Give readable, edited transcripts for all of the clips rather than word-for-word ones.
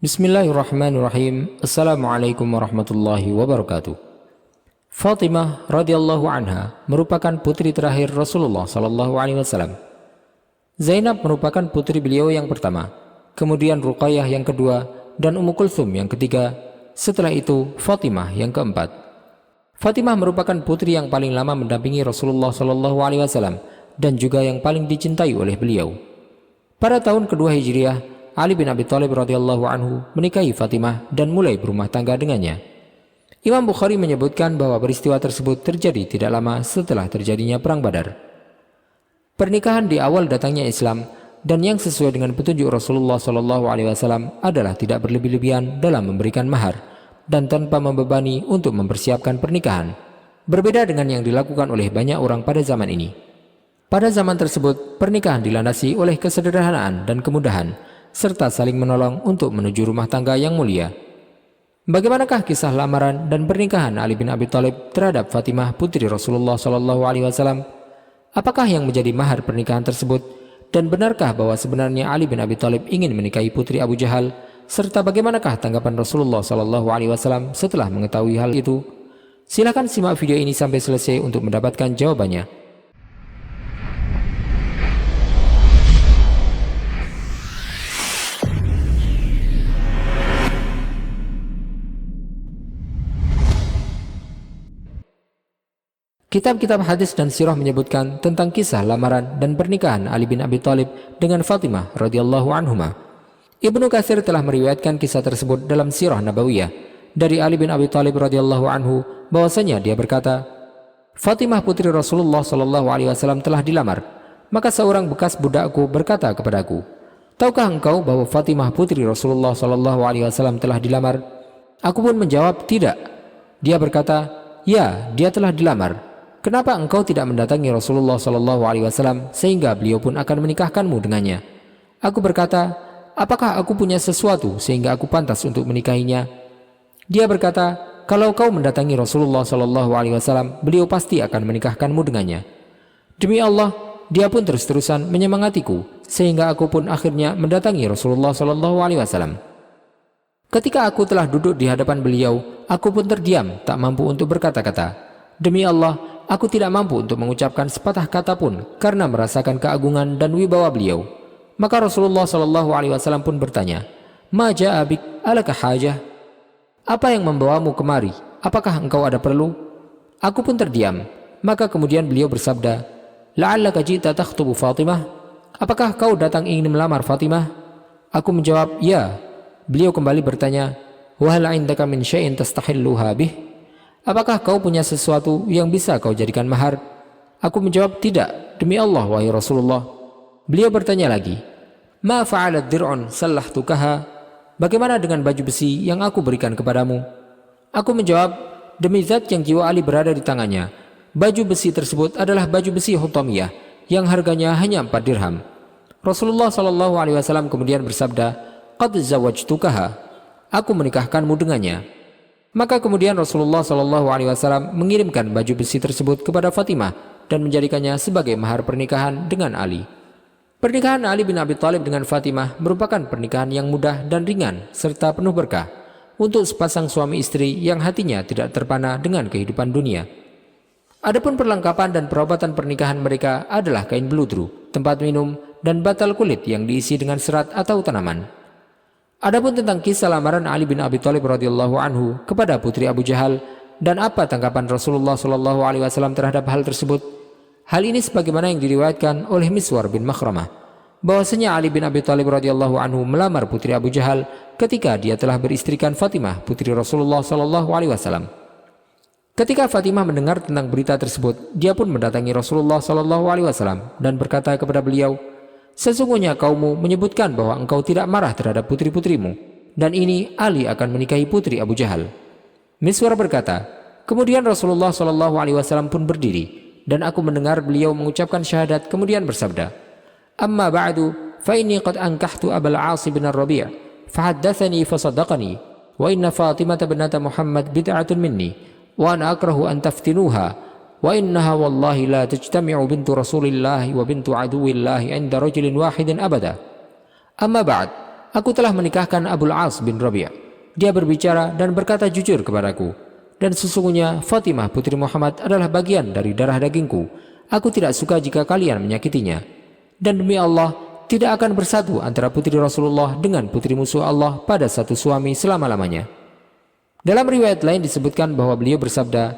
Bismillahirrahmanirrahim. Assalamualaikum warahmatullahi wabarakatuh. Fatimah radhiyallahu anha merupakan putri terakhir Rasulullah sallallahu alaihi wasallam. Zainab merupakan putri beliau yang pertama, kemudian Ruqayyah yang kedua, dan Ummu Kulthum yang ketiga. Setelah itu Fatimah yang keempat. Fatimah merupakan putri yang paling lama mendampingi Rasulullah sallallahu alaihi wasallam dan juga yang paling dicintai oleh beliau. Pada tahun kedua Hijriah, Ali bin Abi Thalib radhiyallahu anhu menikahi Fatimah dan mulai berumah tangga dengannya. Imam Bukhari menyebutkan bahwa peristiwa tersebut terjadi tidak lama setelah terjadinya Perang Badar. Pernikahan di awal datangnya Islam dan yang sesuai dengan petunjuk Rasulullah SAW adalah tidak berlebih-lebihan dalam memberikan mahar dan tanpa membebani untuk mempersiapkan pernikahan. Berbeda dengan yang dilakukan oleh banyak orang pada zaman ini. Pada zaman tersebut, pernikahan dilandasi oleh kesederhanaan dan kemudahan, serta saling menolong untuk menuju rumah tangga yang mulia. Bagaimanakah kisah lamaran dan pernikahan Ali bin Abi Thalib terhadap Fatimah putri Rasulullah SAW? Apakah yang menjadi mahar pernikahan tersebut? Dan benarkah bahwa sebenarnya Ali bin Abi Thalib ingin menikahi putri Abu Jahal? Serta bagaimanakah tanggapan Rasulullah SAW setelah mengetahui hal itu? Silakan simak video ini sampai selesai untuk mendapatkan jawabannya. Kitab-kitab hadis dan sirah menyebutkan tentang kisah lamaran dan pernikahan Ali bin Abi Thalib dengan Fatimah radhiyallahu anhuma. Ibnu Katsir telah meriwayatkan kisah tersebut dalam Sirah Nabawiyah dari Ali bin Abi Thalib radhiyallahu anhu bahwasanya dia berkata, Fatimah putri Rasulullah sallallahu alaihi wasallam telah dilamar. Maka seorang bekas budakku berkata kepadaku, "Tahukah engkau bahwa Fatimah putri Rasulullah sallallahu alaihi wasallam telah dilamar?" Aku pun menjawab, "Tidak." Dia berkata, "Ya, dia telah dilamar. Kenapa engkau tidak mendatangi Rasulullah SAW sehingga beliau pun akan menikahkanmu dengannya?" Aku berkata, "Apakah aku punya sesuatu sehingga aku pantas untuk menikahinya?" Dia berkata, "Kalau kau mendatangi Rasulullah SAW, beliau pasti akan menikahkanmu dengannya." Demi Allah, dia pun terus-terusan menyemangatiku sehingga aku pun akhirnya mendatangi Rasulullah SAW. Ketika aku telah duduk di hadapan beliau, aku pun terdiam, tak mampu untuk berkata-kata. Demi Allah, aku tidak mampu untuk mengucapkan sepatah kata pun karena merasakan keagungan dan wibawa beliau. Maka Rasulullah SAW pun bertanya, "Ma ja'a bik, alaka hajah?" Apa yang membawamu kemari? Apakah engkau ada perlu? Aku pun terdiam. Maka kemudian beliau bersabda, "La'allaka ji'ta takhtubu Fatimah?" Apakah kau datang ingin melamar Fatimah? Aku menjawab, "Ya." Beliau kembali bertanya, "Wa hal 'indaka min syai'in tastahilluha bih?" Apakah kau punya sesuatu yang bisa kau jadikan mahar? Aku menjawab, "Tidak, demi Allah, wahai Rasulullah." Beliau bertanya lagi, "Ma fa'alat dir'un sallahtukaha?" Bagaimana dengan baju besi yang aku berikan kepadamu? Aku menjawab, "Demi zat yang jiwa Ali berada di tangannya, baju besi tersebut adalah baju besi Hutamiyah yang harganya hanya 4 dirham." Rasulullah SAW kemudian bersabda, "Qad zawajtukaha." Aku menikahkanmu dengannya. Maka kemudian Rasulullah SAW mengirimkan baju besi tersebut kepada Fatimah dan menjadikannya sebagai mahar pernikahan dengan Ali. Pernikahan Ali bin Abi Thalib dengan Fatimah merupakan pernikahan yang mudah dan ringan serta penuh berkah untuk sepasang suami istri yang hatinya tidak terpana dengan kehidupan dunia. Adapun perlengkapan dan perabatan pernikahan mereka adalah kain beludru, tempat minum, dan batal kulit yang diisi dengan serat atau tanaman. Adapun tentang kisah lamaran Ali bin Abi Thalib radhiyallahu anhu kepada putri Abu Jahal dan apa tanggapan Rasulullah SAW terhadap hal tersebut, hal ini sebagaimana yang diriwayatkan oleh Miswar bin Makhramah, bahwasanya Ali bin Abi Thalib radhiyallahu anhu melamar putri Abu Jahal ketika dia telah beristrikan Fatimah putri Rasulullah SAW. Ketika Fatimah mendengar tentang berita tersebut, dia pun mendatangi Rasulullah SAW dan berkata kepada beliau, "Sesungguhnya kaummu menyebutkan bahwa engkau tidak marah terhadap putri-putrimu, dan ini Ali akan menikahi putri Abu Jahal." Miswar berkata, kemudian Rasulullah SAW pun berdiri, dan aku mendengar beliau mengucapkan syahadat kemudian bersabda, "Amma ba'du, fa inni qad ankahtu Abul 'As bin Ar-Rabi', fahaddatsani fasaddaqani, wa inna Fatimah binata Muhammad bid'atun minni, wa ana akrahu an taftinuha. Wa innaha wallahi la tajtami'u bintu Rasulillahi wa bintu aduwillahi 'inda rajulin wahidin abada. Amma ba'd, aku telah menikahkan Abul As bin Rabi'. Dia berbicara dan berkata jujur kepadaku, dan sesungguhnya Fatimah putri Muhammad adalah bagian dari darah dagingku. Aku tidak suka jika kalian menyakitinya. Dan demi Allah, tidak akan bersatu antara putri Rasulullah dengan putri musuh Allah pada satu suami selama-lamanya. Dalam riwayat lain disebutkan bahwa beliau bersabda,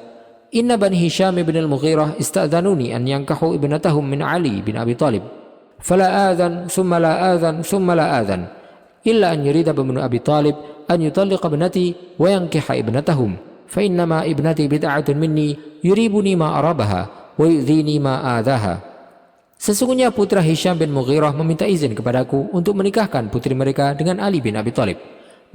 Inna Bani Hisham ibn al-Mughirah ista'dhanuni an yankahu ibnatahum min Ali bin Abi Talib. Fala adhan, thumma la adhan, thumma la adhan. Illa an yurida ibn Abi Talib an yutalliqa ibnati wa yankiha ibnatahum. Fa innama ibnati bid'atun minni yuribuni ma arabaha wa yu'dhini ma adhaha. Sesungguhnya putra Hisham bin Mughirah meminta izin kepadaku untuk menikahkan putri mereka dengan Ali bin Abi Talib.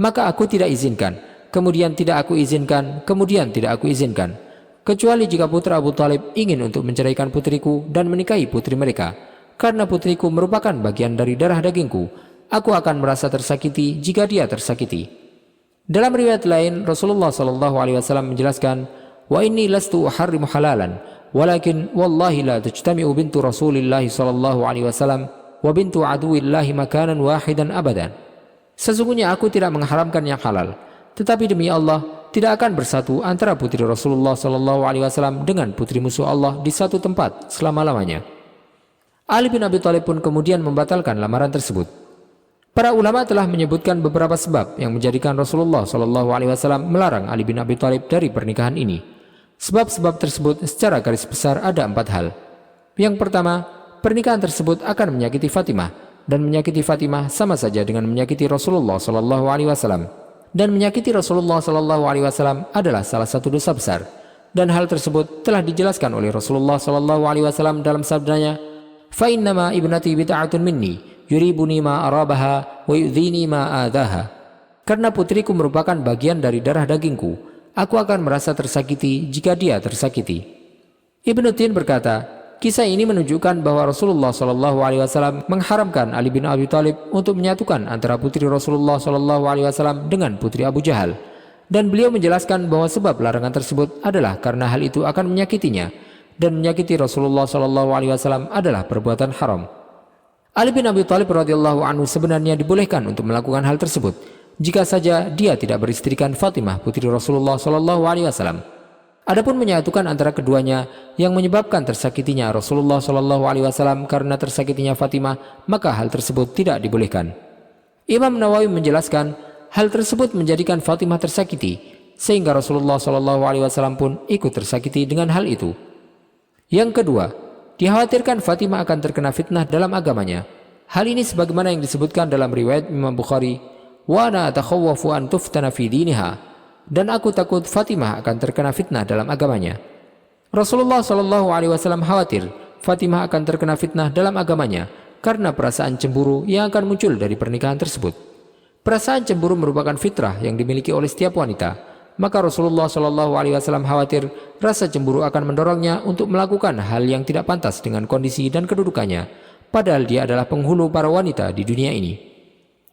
Maka aku tidak izinkan. Kemudian tidak aku izinkan, kemudian tidak aku izinkan. Kecuali jika putra Abu Talib ingin untuk menceraikan putriku dan menikahi putri mereka. Karena putriku merupakan bagian dari darah dagingku, aku akan merasa tersakiti jika dia tersakiti. Dalam riwayat lain, Rasulullah SAW menjelaskan, Wa inni lastu uharrimu halalan, walakin wallahi la tajtami'u bintu Rasulillah SAW wa bintu aduwillahi makanan wahidan abadan. Sesungguhnya aku tidak mengharamkan yang halal, tetapi demi Allah, tidak akan bersatu antara putri Rasulullah SAW dengan putri musuh Allah di satu tempat selama-lamanya. Ali bin Abi Thalib pun kemudian membatalkan lamaran tersebut. Para ulama telah menyebutkan beberapa sebab yang menjadikan Rasulullah SAW melarang Ali bin Abi Thalib dari pernikahan ini. Sebab-sebab tersebut secara garis besar ada 4 hal. Yang pertama, pernikahan tersebut akan menyakiti Fatimah, dan menyakiti Fatimah sama saja dengan menyakiti Rasulullah SAW. Dan menyakiti Rasulullah SAW adalah salah satu dosa besar, dan hal tersebut telah dijelaskan oleh Rasulullah SAW dalam sabdanya, fa innama ibnati bid'atun minni yuribuni ma arabaha wa yu'dhini ma adhaha. Karena putriku merupakan bagian dari darah dagingku, aku akan merasa tersakiti jika dia tersakiti. Ibnu Tin berkata, kisah ini menunjukkan bahwa Rasulullah SAW mengharamkan Ali bin Abi Thalib untuk menyatukan antara putri Rasulullah SAW dengan putri Abu Jahal. Dan beliau menjelaskan bahwa sebab larangan tersebut adalah karena hal itu akan menyakitinya, dan menyakiti Rasulullah SAW adalah perbuatan haram. Ali bin Abi Thalib radhiyallahu anhu sebenarnya dibolehkan untuk melakukan hal tersebut, jika saja dia tidak beristrikan Fatimah putri Rasulullah SAW. Adapun menyatukan antara keduanya yang menyebabkan tersakitinya Rasulullah SAW karena tersakitinya Fatimah, maka hal tersebut tidak dibolehkan. Imam Nawawi menjelaskan, hal tersebut menjadikan Fatimah tersakiti, sehingga Rasulullah SAW pun ikut tersakiti dengan hal itu. Yang kedua, dikhawatirkan Fatimah akan terkena fitnah dalam agamanya. Hal ini sebagaimana yang disebutkan dalam riwayat Imam Bukhari, wa ana atakhawwafu an tuftana fi diniha, dan aku takut Fatimah akan terkena fitnah dalam agamanya. Rasulullah SAW khawatir Fatimah akan terkena fitnah dalam agamanya karena perasaan cemburu yang akan muncul dari pernikahan tersebut. Perasaan cemburu merupakan fitrah yang dimiliki oleh setiap wanita, maka Rasulullah SAW khawatir rasa cemburu akan mendorongnya untuk melakukan hal yang tidak pantas dengan kondisi dan kedudukannya, padahal dia adalah penghulu para wanita di dunia ini.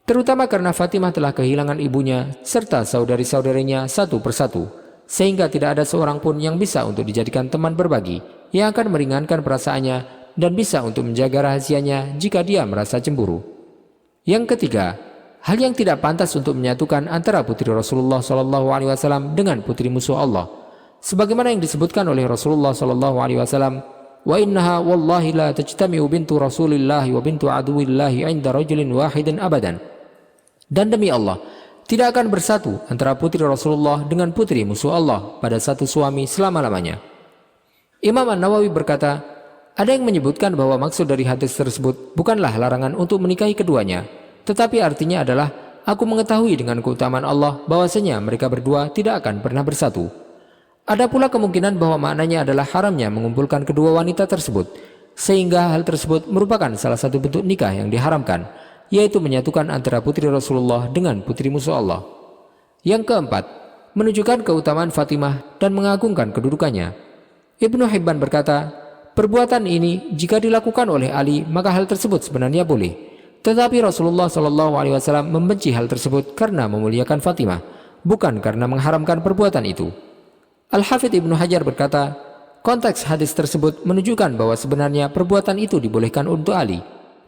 Terutama karena Fatimah telah kehilangan ibunya serta saudari-saudarinya satu persatu, sehingga tidak ada seorang pun yang bisa untuk dijadikan teman berbagi yang akan meringankan perasaannya dan bisa untuk menjaga rahasianya jika dia merasa cemburu. Yang ketiga, hal yang tidak pantas untuk menyatukan antara putri Rasulullah SAW dengan putri musuh Allah, sebagaimana yang disebutkan oleh Rasulullah SAW, wa innaha wallahi la tajtami'u bintu Rasulillahi wa bintu aduwillahi 'inda rajulin wahidin abadan. Dan demi Allah, tidak akan bersatu antara putri Rasulullah dengan putri musuh Allah pada satu suami selama-lamanya. Imam An-Nawawi berkata, ada yang menyebutkan bahwa maksud dari hadis tersebut bukanlah larangan untuk menikahi keduanya, tetapi artinya adalah aku mengetahui dengan keutamaan Allah bahwasanya mereka berdua tidak akan pernah bersatu. Ada pula kemungkinan bahwa maknanya adalah haramnya mengumpulkan kedua wanita tersebut, sehingga hal tersebut merupakan salah satu bentuk nikah yang diharamkan, yaitu menyatukan antara putri Rasulullah dengan putri musuh Allah. Yang keempat, menunjukkan keutamaan Fatimah dan mengagungkan kedudukannya. Ibnu Hibban berkata, perbuatan ini jika dilakukan oleh Ali maka hal tersebut sebenarnya boleh, tetapi Rasulullah SAW membenci hal tersebut karena memuliakan Fatimah, bukan karena mengharamkan perbuatan itu. Al-Hafidh Ibnu Hajar berkata, konteks hadis tersebut menunjukkan bahwa sebenarnya perbuatan itu dibolehkan untuk Ali,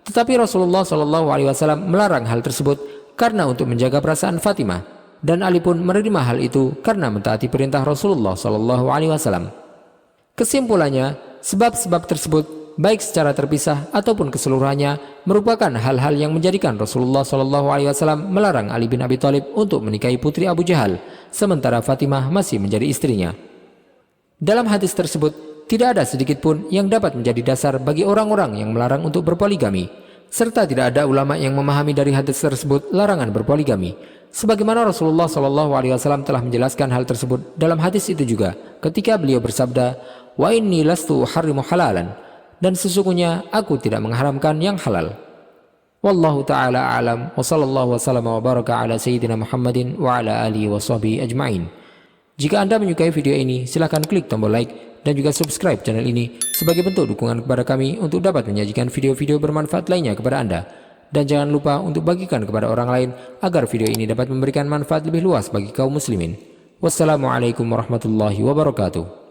tetapi Rasulullah SAW melarang hal tersebut karena untuk menjaga perasaan Fatimah, dan Ali pun menerima hal itu karena mentaati perintah Rasulullah SAW. Kesimpulannya, sebab-sebab tersebut baik secara terpisah ataupun keseluruhannya merupakan hal-hal yang menjadikan Rasulullah SAW melarang Ali bin Abi Thalib untuk menikahi putri Abu Jahal, sementara Fatimah masih menjadi istrinya. Dalam hadis tersebut, tidak ada sedikit pun yang dapat menjadi dasar bagi orang-orang yang melarang untuk berpoligami, serta tidak ada ulama yang memahami dari hadis tersebut larangan berpoligami. Sebagaimana Rasulullah SAW telah menjelaskan hal tersebut dalam hadis itu juga, ketika beliau bersabda, "Wa inni lastu uharrimu halalan," dan sesungguhnya aku tidak mengharamkan yang halal. Wallahu ta'ala a'lam, wa sallallahu wasallam wa baraka ala sayyidina Muhammadin wa ala alihi wa sahbihi ajma'in. Jika Anda menyukai video ini, silahkan klik tombol like dan juga subscribe channel ini sebagai bentuk dukungan kepada kami untuk dapat menyajikan video-video bermanfaat lainnya kepada Anda. Dan jangan lupa untuk bagikan kepada orang lain agar video ini dapat memberikan manfaat lebih luas bagi kaum muslimin. Wassalamualaikum warahmatullahi wabarakatuh.